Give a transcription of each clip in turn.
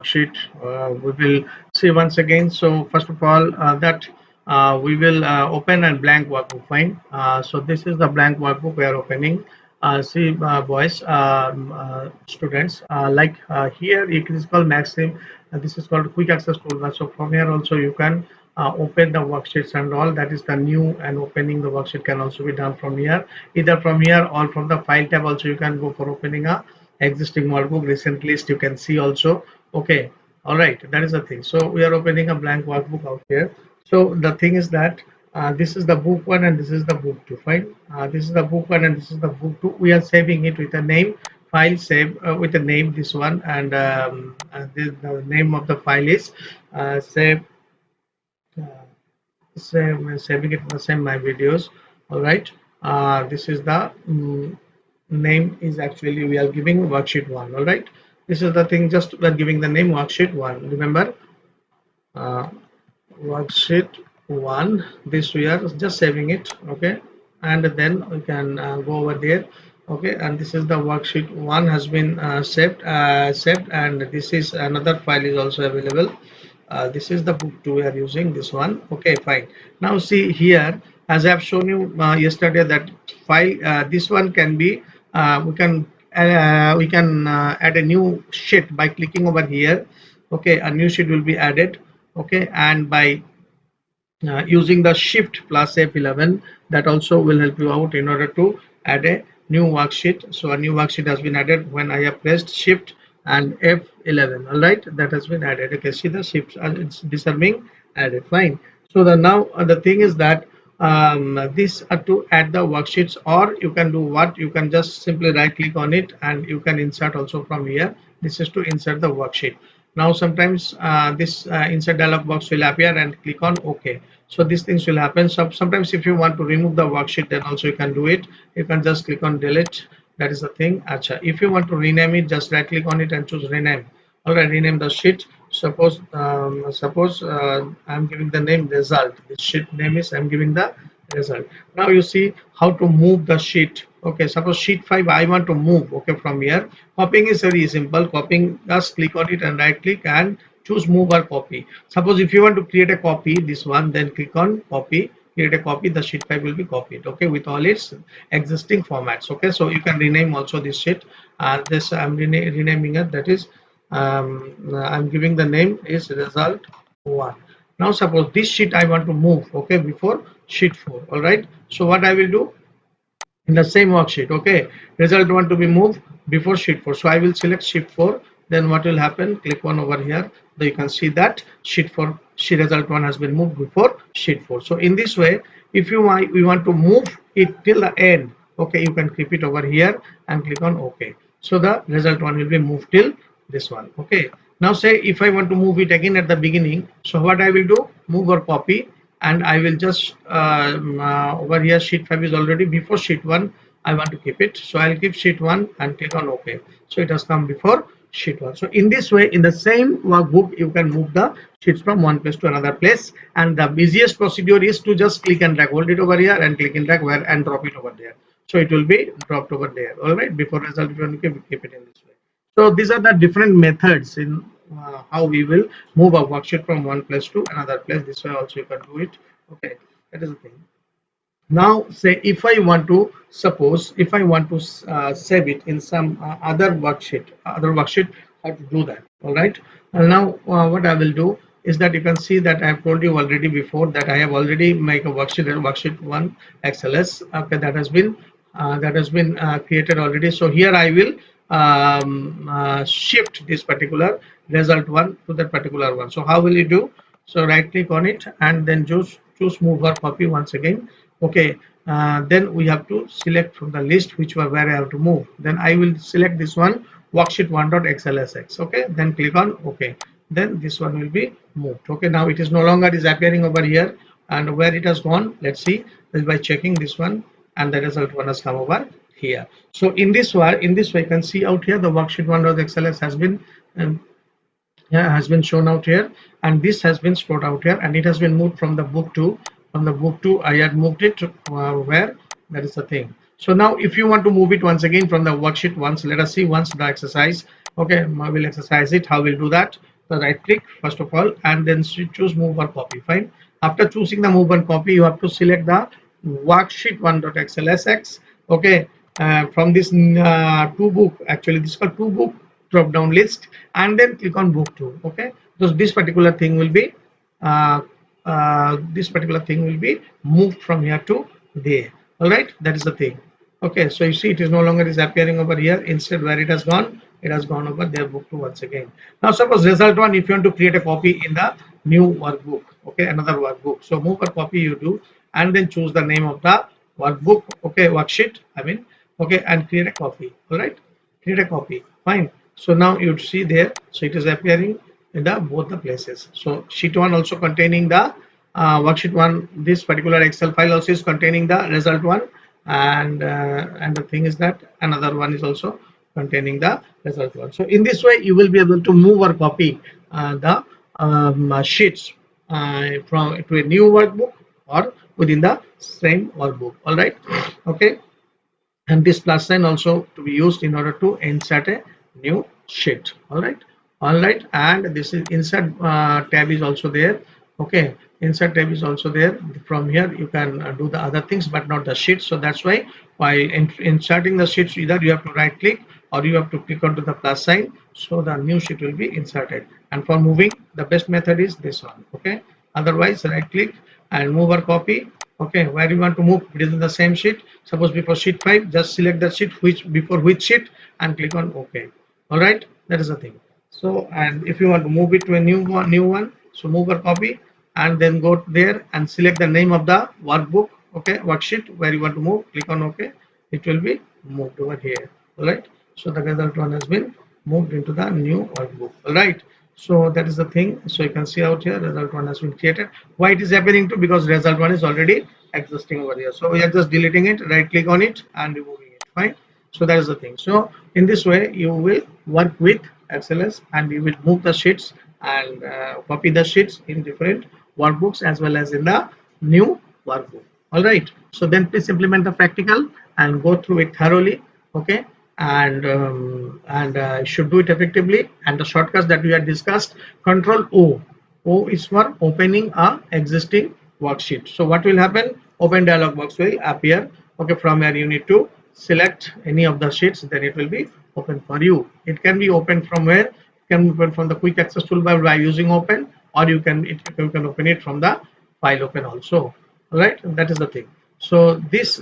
worksheet. We will see once again. So first of all, that we will open a blank workbook. Fine. So this is the blank workbook we are opening. See, boys, students, like here it is called Maxim. This is called Quick Access Toolbar. So from here also you can open the worksheets and all. That is the new, and opening the worksheet can also be done from here, either from here or from the file tab. Also you can go for opening a existing workbook, recent list you can see also. Okay, all right, that is the thing. So we are opening a blank workbook out here. So the thing is that this is the book one and this is the book two. Fine. This is the book one and this is the book two. We are saving it with a name file, save with a name, this one, and the name of the file is save, uh, saving it for same my videos. All right. This is the name is actually we are giving worksheet one. All right. This is the thing, just we are giving the name worksheet one. Remember, uh, worksheet one, this we are just saving it. Okay, and then we can go over there. Okay, and this is the worksheet one has been saved, and this is another file is also available. This is the book 2 we are using, this one. Okay, fine. Now see here, as I have shown you yesterday, that file, this one can be we can add a new sheet by clicking over here. Okay, a new sheet will be added. Okay, and by using the shift plus F11, that also will help you out in order to add a new worksheet. So a new worksheet has been added when I have pressed shift and F11. All right, that has been added. Okay, see the shifts, these are being added. Fine. So the now the thing is that these are to add the worksheets, or you can do what, you can just simply right click on it and you can insert also from here. This is to insert the worksheet. Now sometimes this insert dialog box will appear, and click on OK. So these things will happen. So sometimes if you want to remove the worksheet, then also you can do it. You can just click on delete. That is the thing. Acha. If you want to rename it, just right click on it and choose rename. All right, rename the sheet. Suppose I'm giving the name result. The sheet name is, I'm giving the result. Now you see how to move the sheet. Okay, suppose sheet 5 I want to move. Okay, from here copying is very simple. Copying, just click on it and right click and choose move or copy. Suppose if you want to create a copy, this one, then click on copy, create a copy, the sheet 5 will be copied. Okay, with all its existing formats. Okay, so you can rename also this sheet. This I'm renaming it, that is I'm giving the name is result 1. Now suppose this sheet I want to move, okay, before sheet 4. All right, so what I will do, in the same worksheet, okay, result want to be moved before sheet 4, so I will select sheet 4. Then what will happen, click on over here, so you can see that sheet 4, sheet result 1 has been moved before sheet 4. So in this way, if you want, we want to move it till the end, okay, you can keep it over here and click on OK. So the result 1 will be moved till this one. Okay, now say if I want to move it again at the beginning, so what I will do, move or copy, and I will just over here sheet 5 is already before sheet 1, I want to keep it, so I'll keep sheet 1 and click on OK. So it has come before sheet 1. So in this way, in the same workbook, you can move the sheets from one place to another place, and the easiest procedure is to just click and drag, hold it over here and click and drag where and drop it over there, so it will be dropped over there. All right, before result, if you want to keep it in this way. So these are the different methods in how we will move a worksheet from one place to another place. This way also you can do it. Okay, that is the thing. Now say if I want to, suppose if I want to save it in some other worksheet, how to do that. All right, and now what I will do is that you can see that I have told you already before that I have already make a worksheet 1 XLS. Okay, that has been created already. So here I will shift this particular result 1 to that particular one. So how will you do? So right click on it and then choose move or copy once again. Okay, then we have to select from the list which were where I have to move. Then I will select this one, worksheet 1.xlsx. Okay, then click on OK. Then this one will be moved. Okay, now it is no longer is appearing over here, and where it has gone, let's see, is by checking this one, and the result one has come over here. So in this way you can see out here the worksheet 1.xls has been um, yeah, has been shown out here, and this has been stored out here, and it has been moved from the book to, I had moved it to, where, that is the thing. So now if you want to move it once again from the worksheet once, let us see once the exercise. Okay, I will exercise it, how we'll do that. So right click first of all, and then choose move or copy. Fine. After choosing the move and copy, you have to select the worksheet 1.xlsx. Okay. From this two book, actually this is called two book drop down list, and then click on book 2. Okay. So this particular thing will be uh, moved from here to there. All right, that is the thing. Okay, so you see it is no longer is appearing over here. Instead, where it has gone over there, book 2 once again. Now suppose result 1, if you want to create a copy in the new workbook, okay, another workbook, so move or copy you do, and then choose the name of the workbook, okay, worksheet I mean, okay, and create a copy. All right, create a copy. Fine. So now you see there, so it is appearing in the both the places. So sheet 1 also containing the worksheet 1, this particular Excel file also is containing the result 1, and the thing is that another one is also containing the result 1. So in this way you will be able to move or copy the sheets from to a new workbook or within the same workbook. All right, okay, and this plus sign also to be used in order to insert a new sheet. All right, and this is insert tab is also there. Okay, insert tab is also there. From here you can do the other things but not the sheet. So that's why while inserting the sheets, either you have to right click or you have to click onto the plus sign, so the new sheet will be inserted. And for moving, the best method is this one. Okay, otherwise right click and move or copy. Okay, where you want to move within the same sheet. Suppose before sheet 5, just select the sheet which before which sheet and click on OK. All right, that is the thing. So, and if you want to move it to a new one, so move or copy, and then go there and select the name of the workbook, okay, worksheet where you want to move. Click on OK. It will be moved over here. All right. So the result one has been moved into the new workbook. All right. So that is the thing. So you can see out here result one has been created. Why it is happening to? Because result one is already existing over here. So we are just deleting it, right click on it and removing it. Fine. So that is the thing. So in this way you will work with XLS and you will move the sheets and copy the sheets in different workbooks as well as in the new workbook. All right. So then please implement the practical and go through it thoroughly. Okay, and should do it effectively. And the shortcuts that we had discussed, control O is for opening a existing worksheet. So what will happen? Open dialog box will appear. Okay, from here you need to select any of the sheets, then it will be open for you. It can be opened from where? It can be opened from the quick access toolbar by using open, or you can open it from the file open also. All right, that is the thing. So this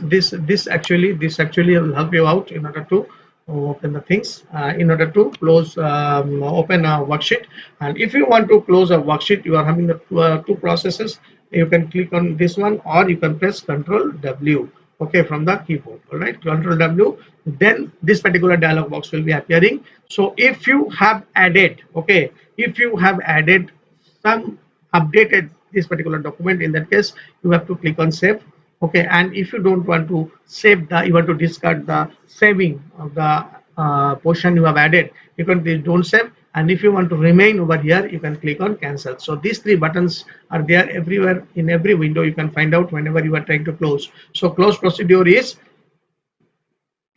actually will help you out in order to open the things, in order to close open a worksheet. And if you want to close a worksheet, you are having the two processes. You can click on this one or you can press Ctrl W, okay, from the keyboard. All right, Ctrl W, then this particular dialog box will be appearing. So if you have added, okay, if you have added some updated this particular document, in that case you have to click on save. Okay, and if you don't want to save the, you want to discard the saving of the portion you have added, you can please don't save. And if you want to remain over here, you can click on cancel. So these three buttons are there everywhere in every window. You can find out whenever you are trying to close. So close procedure is,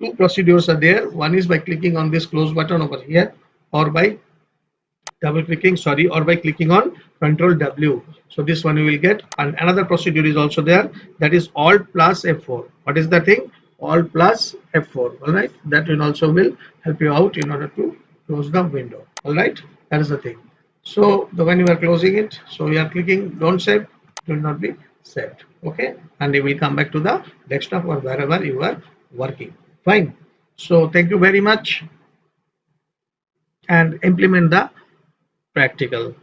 two procedures are there. One is by clicking on this close button over here, or by double clicking, sorry, or by clicking on Control W. So this one you will get. And another procedure is also there, that is Alt plus F4. What is the thing? Alt plus F4. All right, that will also will help you out in order to close the window. All right, that is the thing. So the when you are closing it, so you are clicking don't save, it will not be saved. Okay, and you will come back to the desktop or wherever you are working. Fine. So thank you very much, and implement the practical.